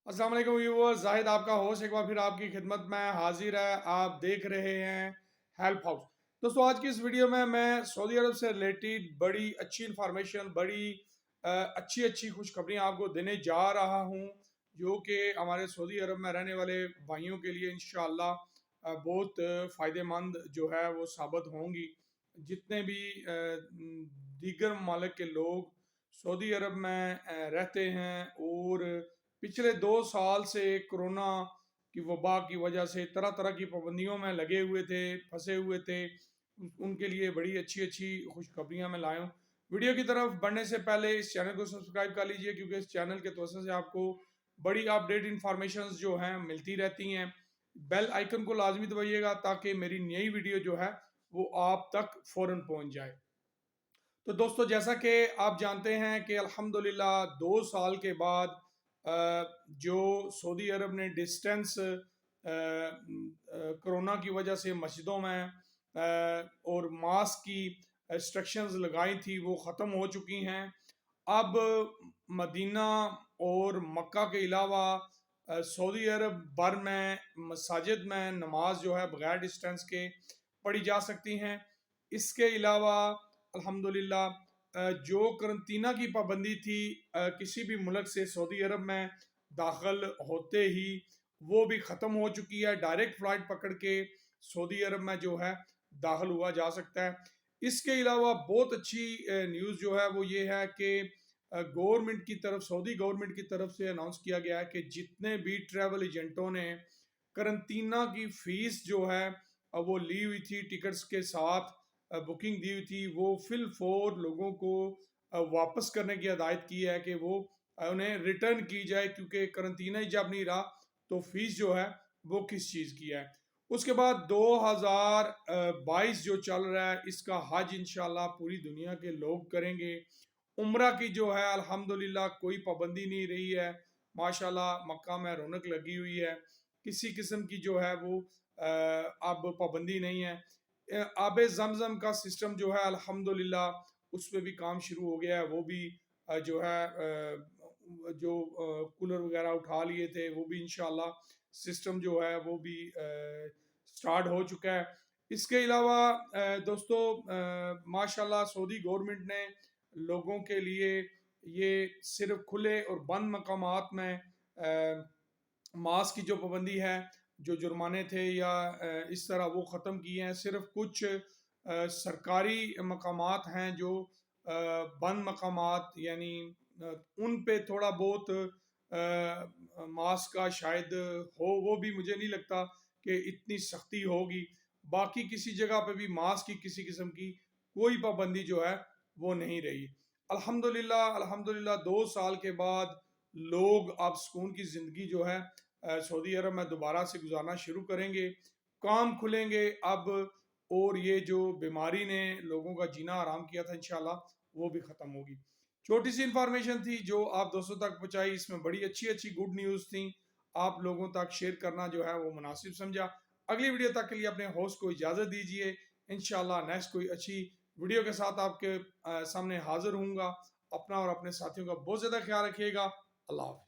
अस्सलाम वालेकुम व्यूअर्स, जाहिद आपका होस्ट एक बार फिर आपकी खिदमत में हाजिर है। आप देख रहे हैं हेल्प हाउस। दोस्तों, आज की इस वीडियो में मैं सऊदी अरब से रिलेटेड बड़ी अच्छी इंफॉर्मेशन, बड़ी अच्छी अच्छी खुशखबरियाँ आपको देने जा रहा हूँ, जो कि हमारे सऊदी अरब में रहने वाले भाइयों के लिए इंशाअल्लाह बहुत फ़ायदेमंद जो है वो साबित होंगी। जितने भी दीगर ममालिक के लोग सऊदी अरब में रहते हैं और पिछले 2 साल से कोरोना की वबा की वजह से तरह तरह की पाबंदियों में लगे हुए थे, फंसे हुए थे, उनके लिए बड़ी अच्छी अच्छी खुशखबरियां मैं लाया हूँ। वीडियो की तरफ बढ़ने से पहले इस चैनल को सब्सक्राइब कर लीजिए, क्योंकि इस चैनल के तवज्जो से आपको बड़ी अपडेट इंफॉर्मेशन जो हैं मिलती रहती हैं। बेल आइकन को लाजमी दबाइएगा ताकि मेरी नई वीडियो जो है वो आप तक फौरन पहुंच जाए। तो दोस्तों, जैसा कि आप जानते हैं कि अल्हम्दुलिल्लाह 2 साल के बाद जो सऊदी अरब ने डिस्टेंस कोरोना की वजह से मस्जिदों में और मास्क की रिस्ट्रिक्शंस लगाई थी, वो ख़त्म हो चुकी हैं। अब मदीना और मक्का के अलावा सऊदी अरब भर में मसाजिद में नमाज जो है बगैर डिस्टेंस के पढ़ी जा सकती हैं। इसके अलावा अल्हम्दुलिल्लाह जो करंतना की पाबंदी थी किसी भी मुल्क से सऊदी अरब में दाखिल होते ही, वो भी ख़त्म हो चुकी है। डायरेक्ट फ़्लाइट पकड़ के सऊदी अरब में जो है दाखिल हुआ जा सकता है। इसके अलावा बहुत अच्छी न्यूज़ जो है वो ये है कि गवर्नमेंट की तरफ, सऊदी गवर्नमेंट की तरफ से अनाउंस किया गया है कि जितने भी ट्रैवल एजेंटों ने करंतना की फ़ीस जो है वो ली हुई थी, टिकट्स के साथ बुकिंग दी हुई थी, वो फिल फोर लोगों को वापस करने की हिदायत की है कि वो उन्हें रिटर्न की जाए, क्योंकि करंतना ही जब नहीं रहा तो फीस जो है वो किस चीज़ की है। उसके बाद 2022 जो चल रहा है, इसका हज इंशाल्लाह पूरी दुनिया के लोग करेंगे। उम्रा की जो है अल्हम्दुलिल्लाह कोई पाबंदी नहीं रही है। माशाल्लाह मक्का में रौनक लगी हुई है, किसी किस्म की जो है वो अब पाबंदी नहीं है। आबे ज़मज़म का सिस्टम जो है अल्हम्दुलिल्लाह उस पे भी काम शुरू हो गया है। वो भी जो है जो कूलर वगैरह उठा लिए थे, वो भी इंशाल्लाह सिस्टम जो है वो भी स्टार्ट हो चुका है। इसके अलावा दोस्तों, माशाल्लाह सऊदी गवर्नमेंट ने लोगों के लिए ये सिर्फ खुले और बंद मकामात में मास्क की जो पाबंदी है, जो जुर्माने थे या इस तरह, वो ख़त्म किए हैं। सिर्फ कुछ सरकारी मकामात हैं जो बंद मकामात, यानी उन पे थोड़ा बहुत मास्क का शायद हो, वो भी मुझे नहीं लगता कि इतनी सख्ती होगी। बाकी किसी जगह पे भी मास्क की किसी किस्म की कोई पाबंदी जो है वो नहीं रही। अल्हम्दुलिल्लाह अल्हम्दुलिल्लाह 2 साल के बाद लोग अब सुकून की ज़िंदगी जो है सऊदी अरब में दोबारा से गुजारना शुरू करेंगे, काम खुलेंगे अब, और ये जो बीमारी ने लोगों का जीना आराम किया था इंशाल्लाह वो भी ख़त्म होगी। छोटी सी इंफॉर्मेशन थी जो आप दोस्तों तक पहुँचाई, इसमें बड़ी अच्छी अच्छी गुड न्यूज़ थी। आप लोगों तक शेयर करना जो है वो मुनासिब समझा। अगली वीडियो तक के लिए अपने होस्ट को इजाज़त दीजिए। इंशाल्लाह नेक्स्ट कोई अच्छी वीडियो के साथ आपके सामने हाजिर हूँगा। अपना और अपने साथियों का बहुत ज़्यादा ख्याल रखिएगा। अल्लाह हाफ़िज़।